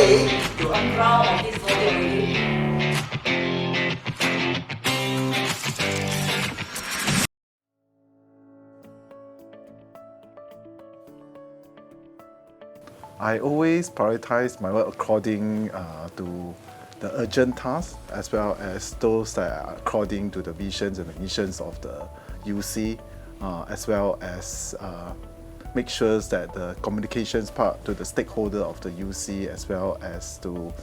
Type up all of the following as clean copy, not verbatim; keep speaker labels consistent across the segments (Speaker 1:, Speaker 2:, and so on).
Speaker 1: say to a crowd of this podium already.
Speaker 2: I always prioritize my work according to the urgent tasks as well as those that are according to the visions and the missions of the UC, as well as make sure that the communications part to the stakeholder of the UC as well as to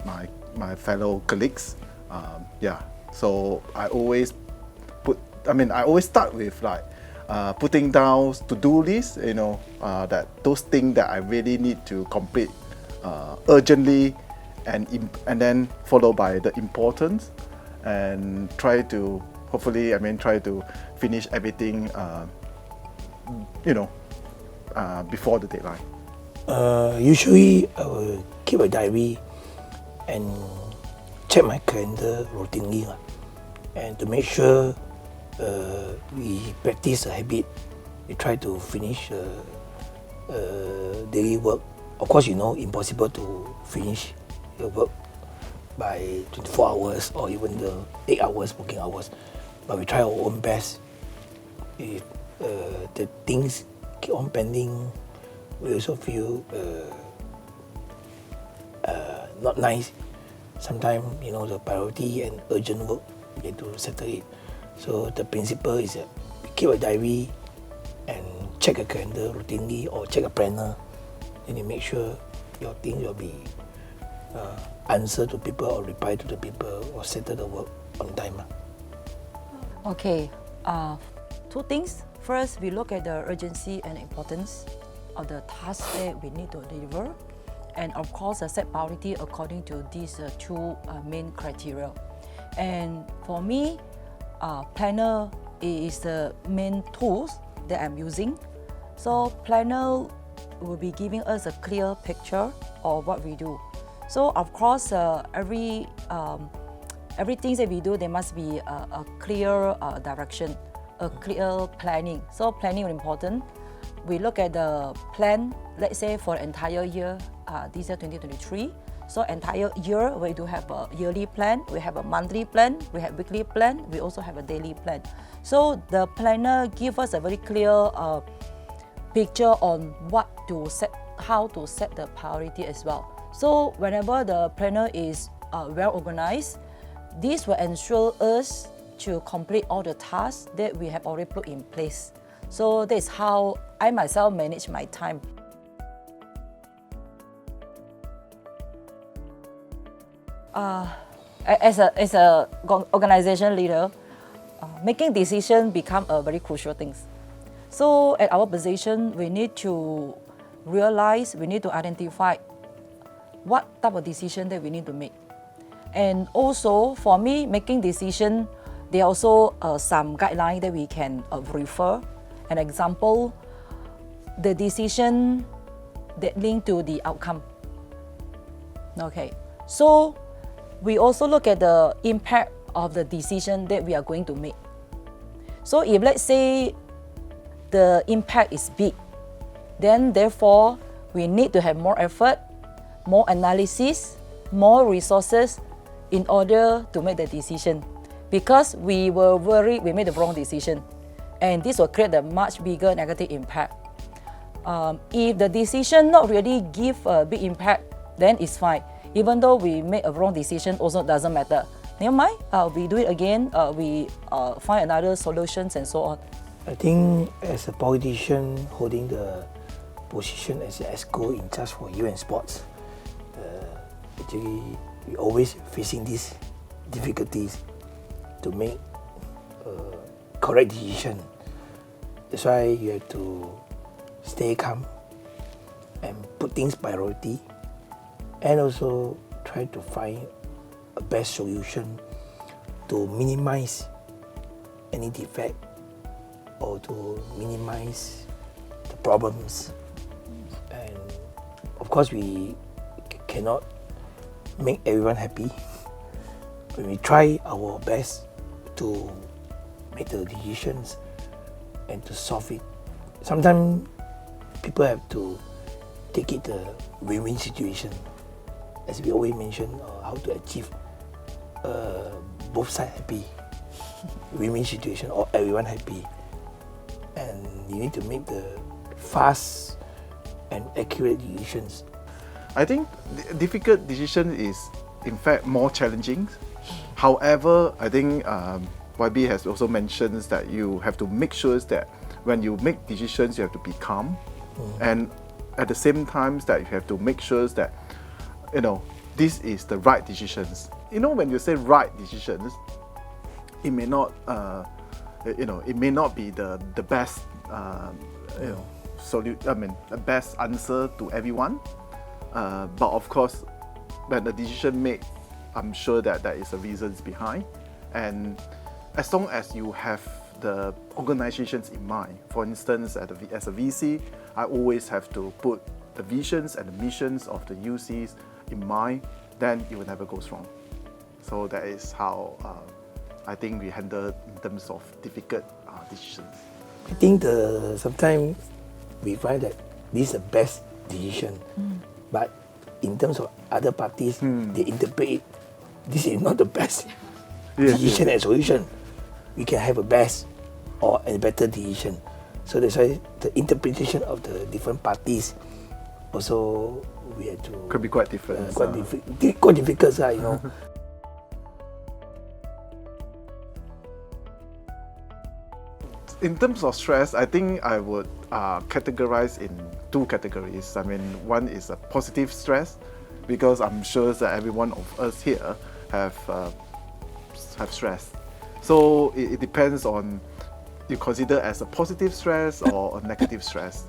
Speaker 2: my fellow colleagues. So I always start with like putting down to-do list, that those things that I really need to complete urgently, and then followed by the importance, and try to finish everything before the deadline.
Speaker 3: Usually I will keep a diary and check my calendar routinely, and to make sure we practice a habit. We try to finish daily work. Of course, impossible to finish your work by 24 hours or even the 8 hours working hours. But we try our own best. If the things keep on pending, we also feel not nice. Sometimes, the priority and urgent work, we have to settle it. So the principle is that we keep a diary and check a calendar routinely or check a planner, and you make sure your things will be answer to people or reply to the people or settle the work on time.
Speaker 4: Okay, two things. First, we look at the urgency and importance of the task that we need to deliver, and of course, set priority according to these two main criteria. And for me, planner is the main tools that I'm using. So planner will be giving us a clear picture of what we do. So of course, everything that we do, there must be a clear direction, a clear planning. So planning is important. We look at the plan, let's say for the entire year, this year 2023. So entire year, we do have a yearly plan, we have a monthly plan, we have weekly plan, we also have a daily plan. So the planner gives us a very clear picture on how to set the priority as well. So whenever the planner is well organized, this will ensure us to complete all the tasks that we have already put in place. So that's how I myself manage my time. As a organization leader, making decisions become a very crucial thing. So at our position, we need to realize, we need to identify what type of decision that we need to make. And also, for me, making decision, there are also some guidelines that we can refer. An example, the decision that link to the outcome. Okay, so we also look at the impact of the decision that we are going to make. So if let's say the impact is big, then therefore we need to have more effort, more analysis, more resources in order to make the decision. Because we were worried we made the wrong decision, and this will create a much bigger negative impact. If the decision not really give a big impact, then it's fine. Even though we make a wrong decision, also doesn't matter. Never mind, we do it again, we find another solutions and so on.
Speaker 3: I think as a politician holding the position as an EXCO in charge for youth and sports, actually we always facing these difficulties to make correct decision. That's why you have to stay calm and put things priority, and also try to find a best solution to minimize any defect or to minimize the problems. And of course, we cannot make everyone happy, but we try our best to make the decisions and to solve it. Sometimes people have to take it a win-win situation. As we always mention, how to achieve both sides happy, win-win situation, or everyone happy. And you need to make the fast and accurate decisions.
Speaker 2: I think the difficult decision is in fact more challenging. However, I think YB has also mentioned that you have to make sure that when you make decisions, you have to be calm, and at the same time that you have to make sure that this is the right decisions. When you say right decisions, it may not it may not be the best the best answer to everyone. But of course, when the decision made, I'm sure that there is a reasons behind, and as long as you have the organizations in mind. For instance, as a VC, I always have to put the visions and the missions of the UCs in mind, then it will never go wrong. So that is how I think we handle in terms of difficult decisions.
Speaker 3: I think sometimes we find that this is the best decision, but in terms of other parties, they interpret it, this is not the best decision and solution. We can have a best or a better decision. So that's why the interpretation of the different parties also we have to
Speaker 2: Could be quite different.
Speaker 3: quite difficult,
Speaker 2: In terms of stress, I think I would categorize in two categories. I mean, one is a positive stress, because I'm sure that every one of us here have stress. So it depends on you consider as a positive stress or a negative stress.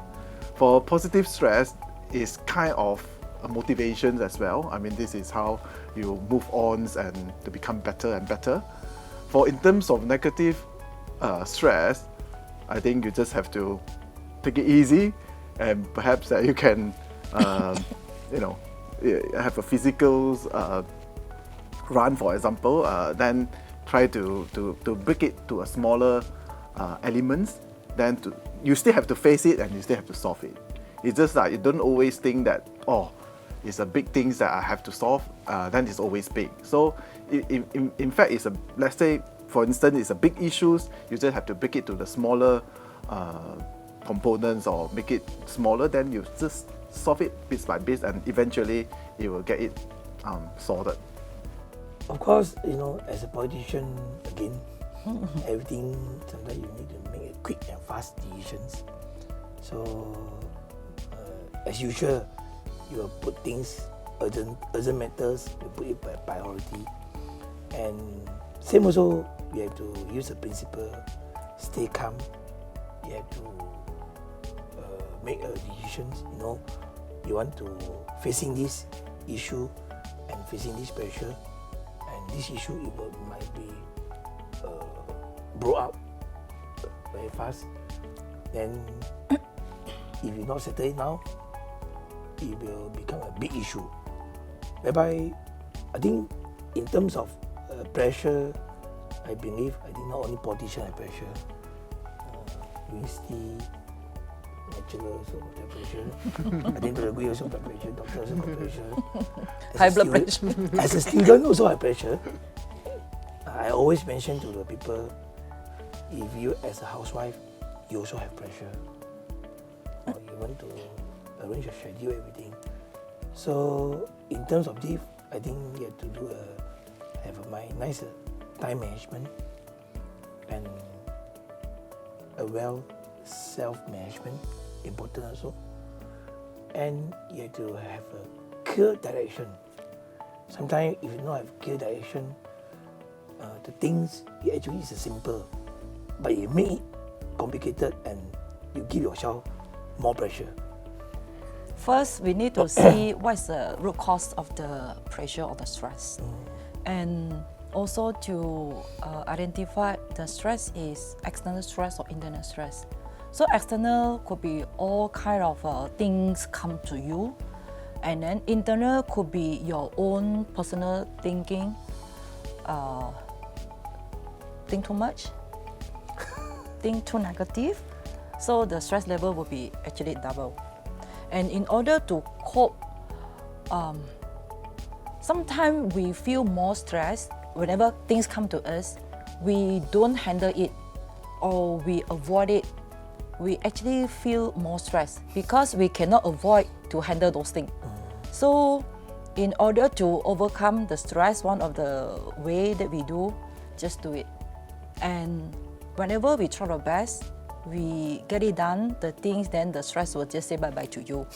Speaker 2: For positive stress, is kind of a motivation as well. I mean, this is how you move on and to become better and better. For in terms of negative stress, I think you just have to take it easy, and perhaps that you can, have a physical run, for example. Then try to break it to a smaller elements. Then you still have to face it and you still have to solve it. It's just that you don't always think that it's a big things that I have to solve. Then it's always big. So in fact, let's say, for instance, it's a big issues. You just have to break it to the smaller components or make it smaller. Then you just solve it bit by bit, and eventually you will get it sorted.
Speaker 3: Of course, as a politician, again, everything sometimes you need to make a quick and fast decisions. So as usual, you will put things urgent matters. You put it by priority, and same also. You have to use the principle, stay calm. You have to make a decisions. You want to facing this issue and facing this pressure, and this issue might be brought up very fast. Then, if you not settle it now, it will become a big issue. Whereby, I think in terms of pressure, I think not only politicians have pressure. University lecturer also have pressure. I think the Gwee also have pressure. Doctor also have pressure.
Speaker 4: High blood pressure.
Speaker 3: As a student also have pressure. I always mention to the people, if you as a housewife, you also have pressure. Or you want to arrange your schedule, everything. So in terms of this, I think you have to have a nice time management and a well self-management, important also. And you have to have a clear direction. Sometimes if you don't have clear direction, the things actually is simple, but you make it complicated and you give yourself more pressure.
Speaker 4: First, we need to see what's the root cause of the pressure or the stress. And also to identify the stress is external stress or internal stress. So external could be all kind of things come to you, and then internal could be your own personal thinking, think too much, think too negative. So the stress level will be actually double. And in order to cope, sometimes we feel more stressed whenever things come to us. We don't handle it or we avoid it. We actually feel more stressed because we cannot avoid to handle those things. So in order to overcome the stress, one of the way that we do, just do it. And whenever we try our best, we get it done, the things, then the stress will just say bye-bye to you.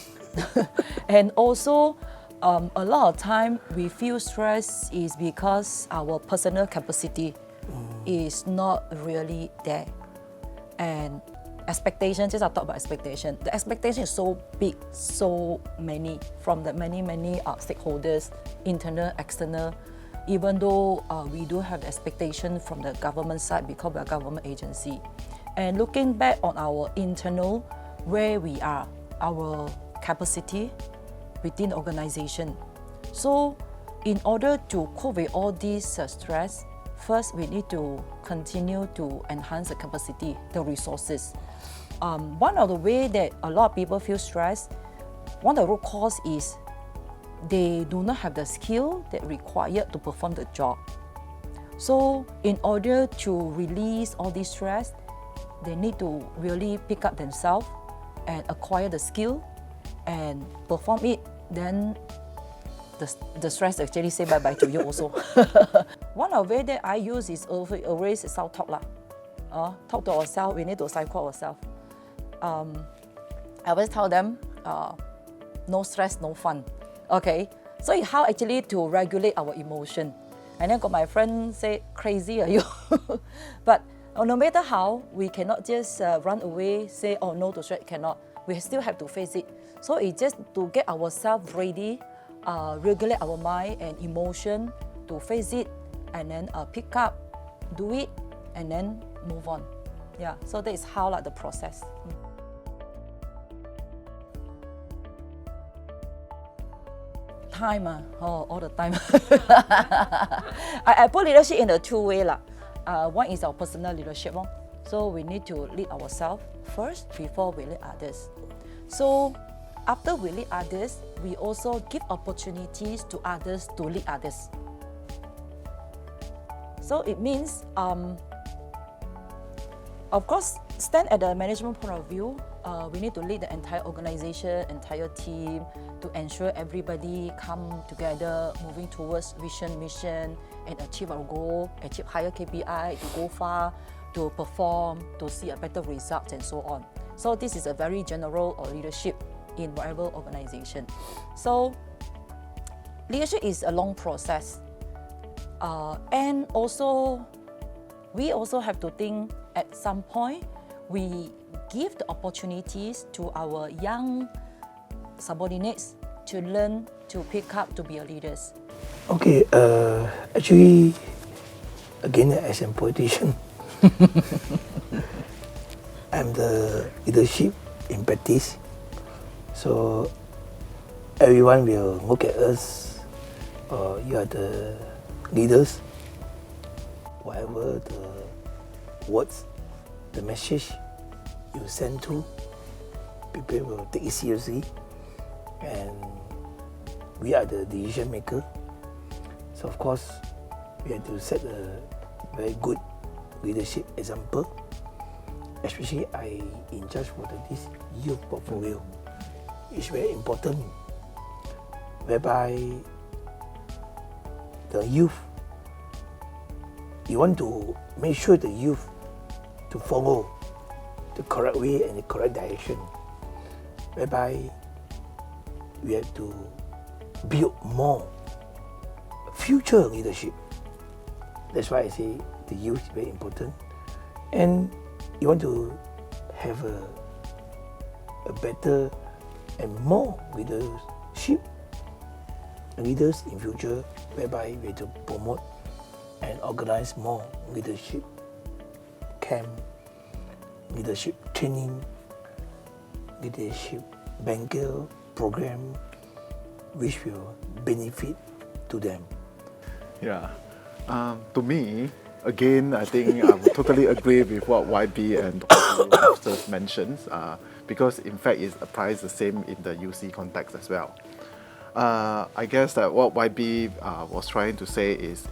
Speaker 4: And also, a lot of time we feel stress is because our personal capacity is not really there. And expectation, just I talk about expectation. The expectation is so big, so many, from the many stakeholders, internal, external. Even though we do have the expectation from the government side because we are a government agency. And looking back on our internal, where we are, our capacity within the organization. So in order to cope with all this stress, first we need to continue to enhance the capacity, the resources. One of the ways that a lot of people feel stressed, one of the root cause is they do not have the skill that required to perform the job. So in order to release all this stress, they need to really pick up themselves and acquire the skill and perform it. Then the stress actually say bye-bye to you also. One of the ways that I use is always self-talk. Talk to ourselves, we need to psycho ourselves. I always tell them, no stress, no fun. Okay, so how actually to regulate our emotion. And then got my friend say, crazy are you? But no matter how, we cannot just run away, say, oh no to stress, cannot. We still have to face it. So it's just to get ourselves ready, regulate our mind and emotion to face it, and then pick up, do it, and then move on. Yeah, so that is how the process. Time, all the time. I put leadership in a two way. One is our personal leadership. So we need to lead ourselves first before we lead others. So after we lead others, we also give opportunities to others to lead others. So it means, of course, stand at the management point of view, we need to lead the entire organization, entire team to ensure everybody come together, moving towards vision, mission, and achieve our goal, achieve higher KPI, to go far, to perform, to see a better result, and so on. So this is a very general leadership in whatever organization. So leadership is a long process. And also, we also have to think at some point, we give the opportunities to our young subordinates to learn, to pick up, to be a leaders.
Speaker 3: Okay, actually, again, as a politician, I'm the leadership in practice. So everyone will look at us, you are the leaders, whatever the words, the message you send to, people will take it seriously, and we are the decision maker. So of course, we have to set a very good leadership example. Especially I in charge for this youth portfolio. It's very important, whereby the youth, you want to make sure the youth to follow the correct way and the correct direction, whereby we have to build more future leadership. That's why I say the youth is very important. And you want to have a better and more leadership, leaders in future, whereby we have to promote and organize more leadership camp, leadership training, leadership banker program, which will benefit to them.
Speaker 2: Yeah. To me, again, I think I would totally agree with what YB and Dr. just mentioned. because in fact it applies the same in the UC context as well. I guess that what YB was trying to say is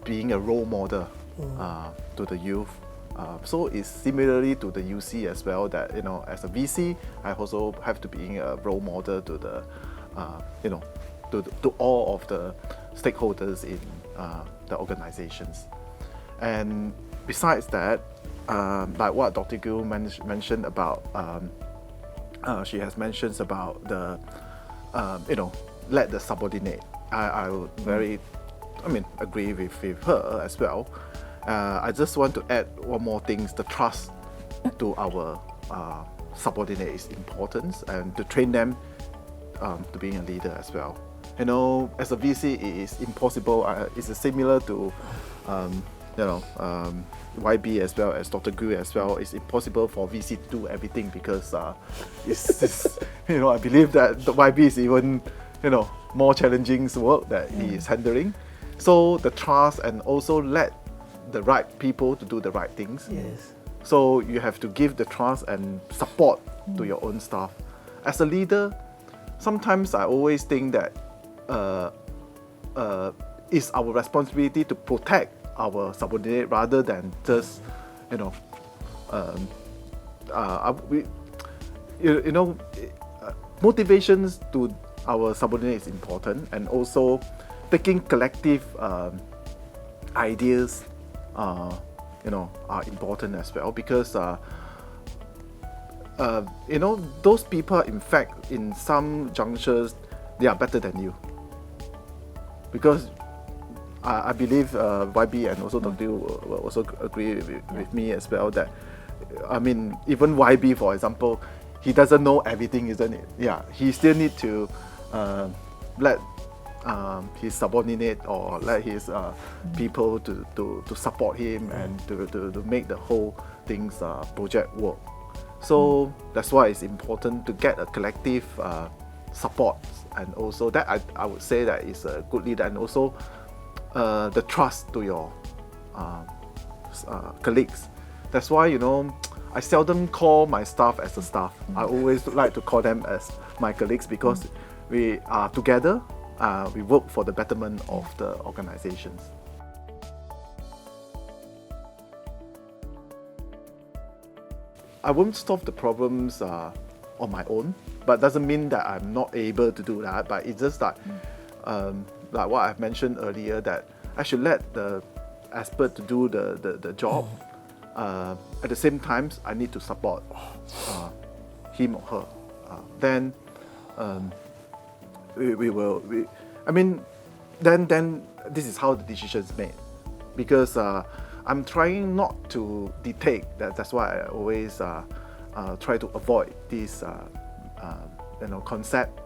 Speaker 2: being a role model to the youth. So it's similarly to the UC as well, that as a VC, I also have to be a role model to the to all of the stakeholders in the organizations. And besides that, like what Dr. Gwee mentioned about, she has mentioned about the let the subordinate. I would agree with her as well. I just want to add one more thing: the trust to our subordinate is important, and to train them to being a leader as well. As a VC, it is impossible. It's similar to YB as well as Dr. Gwee as well. It's impossible for VC to do everything because it's I believe that the YB is even more challenging work that he is handling. So the trust, and also let the right people to do the right things.
Speaker 3: Yes.
Speaker 2: So you have to give the trust and support to your own staff. As a leader, sometimes I always think that it's our responsibility to protect our subordinate rather than just motivations to our subordinate is important, and also taking collective ideas are important as well, because those people, in fact, in some junctures, they are better than you, because I believe YB and also Dr. will also agree with me as well that, even YB, for example, he doesn't know everything, isn't it? Yeah, he still need to let his subordinate or let his people to support him and to make the whole things project work. So that's why it's important to get a collective support, and also that I would say that is a good leader, and also the trust to your colleagues. That's why I seldom call my staff as a staff. I always like to call them as my colleagues, because we are together. We work for the betterment of the organizations. I won't solve the problems on my own, but doesn't mean that I'm not able to do that. But it's just that, like what I've mentioned earlier, that I should let the expert to do the job. At the same time, I need to support him or her. Then then this is how the decision is made, because I'm trying not to dictate. That's why I always try to avoid this concept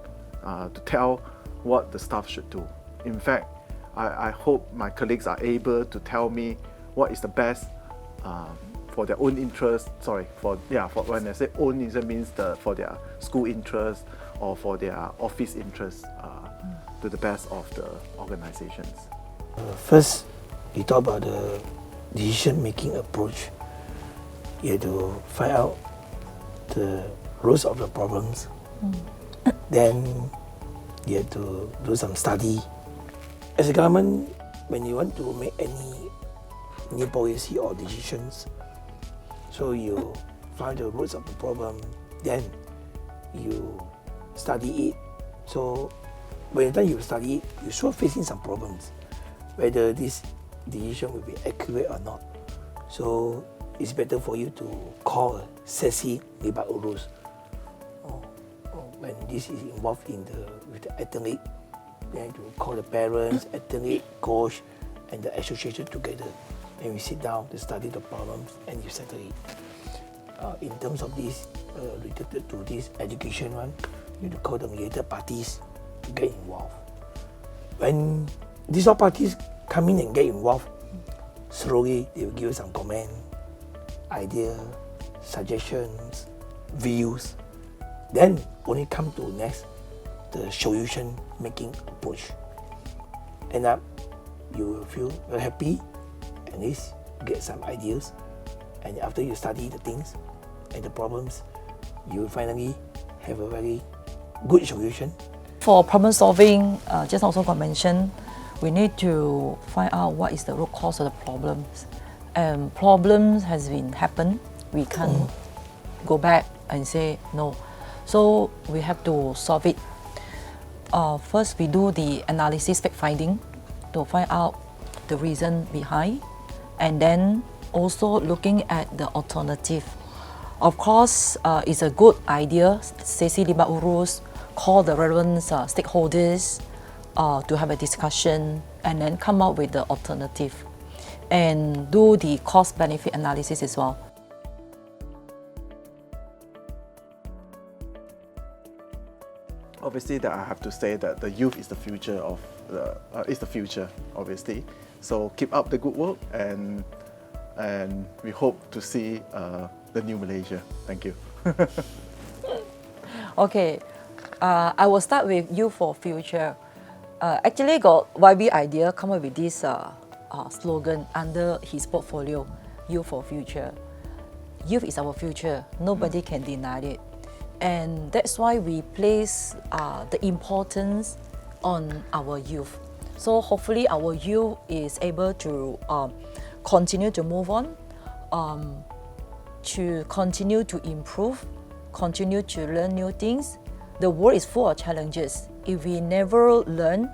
Speaker 2: to tell what the staff should do. In fact, I hope my colleagues are able to tell me what is the best for their own interest. For when I say own, it means for their school interest or for their office interest, to the best of the organizations.
Speaker 3: First, you talk about the decision-making approach. You have to find out the roots of the problems. Then you have to do some study. As a government, when you want to make any new policy or decisions, so you find the roots of the problem, then you study it. So by the time you study it, you're sure facing some problems, whether this decision will be accurate or not. So it's better for you to call a sesi libat urus. When this is involved with the athlete, then you call the parents, athlete, coach, and the association together. And we sit down to study the problems and you settle it. In terms of this, related to this education one, you have to call the related parties to get involved. When these all parties come in and get involved, slowly they will give you some comment, idea, suggestions, views. Then only come to next, the solution making approach. End up, you will feel very happy, at least get some ideas, and after you study the things and the problems, you will finally have a very good solution.
Speaker 4: For problem solving, just also got mentioned, we need to find out what is the root cause of the problems. And problems has been happened, we can't go back and say no. So we have to solve it. First, we do the analysis, fact finding, to find out the reason behind, and then also looking at the alternative. Of course, it's a good idea, sesi lima urus, call the relevant stakeholders to have a discussion and then come up with the alternative and do the cost benefit analysis as well.
Speaker 2: Obviously, that I have to say that the youth is the future of the future. Obviously, so keep up the good work, and we hope to see the new Malaysia. Thank you.
Speaker 4: Okay, I will start with Youth for Future. Actually, got YB idea come up with this slogan under his portfolio, Youth for Future. Youth is our future. Nobody can deny it. And that's why we place the importance on our youth. So hopefully our youth is able to continue to move on, to continue to improve, continue to learn new things. The world is full of challenges. If we never learn,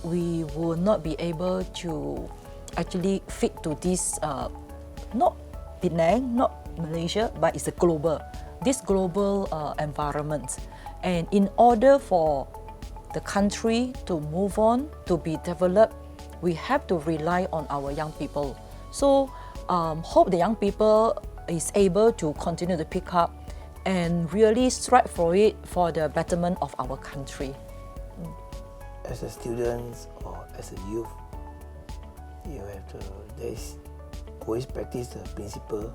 Speaker 4: we will not be able to actually fit to this, not Penang, not Malaysia, but it's a this global environment. And in order for the country to move on, to be developed, we have to rely on our young people. So hope the young people is able to continue to pick up and really strive for it for the betterment of our country.
Speaker 3: As a student or as a youth, you have to always practice the principle,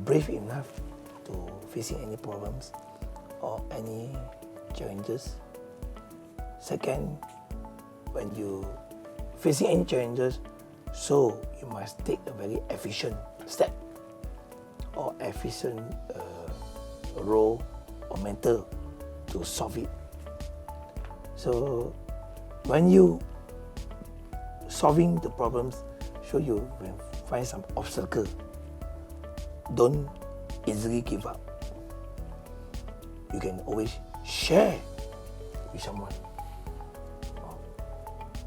Speaker 3: brave enough to facing any problems or any challenges. Second, when you facing any challenges, so you must take a very efficient step or efficient role or method to solve it. So when you solving the problems, so you will find some obstacle. Don't easily give up. You can always share with someone.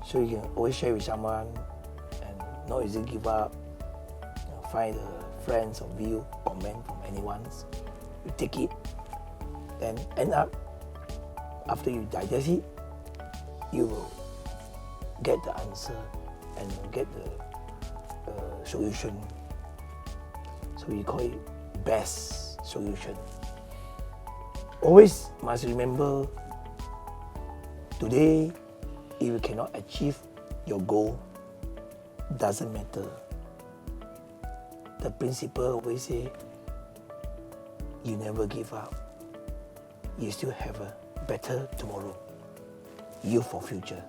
Speaker 3: So you can always share with someone and not easily give up. Find the friends or view, comment from anyone. You take it, then end up, after you digest it, you will get the answer and get the solution. So we call it best solution. Always must remember, today, if you cannot achieve your goal, doesn't matter. The principle always say, you never give up. You still have a better tomorrow. Youth for Future.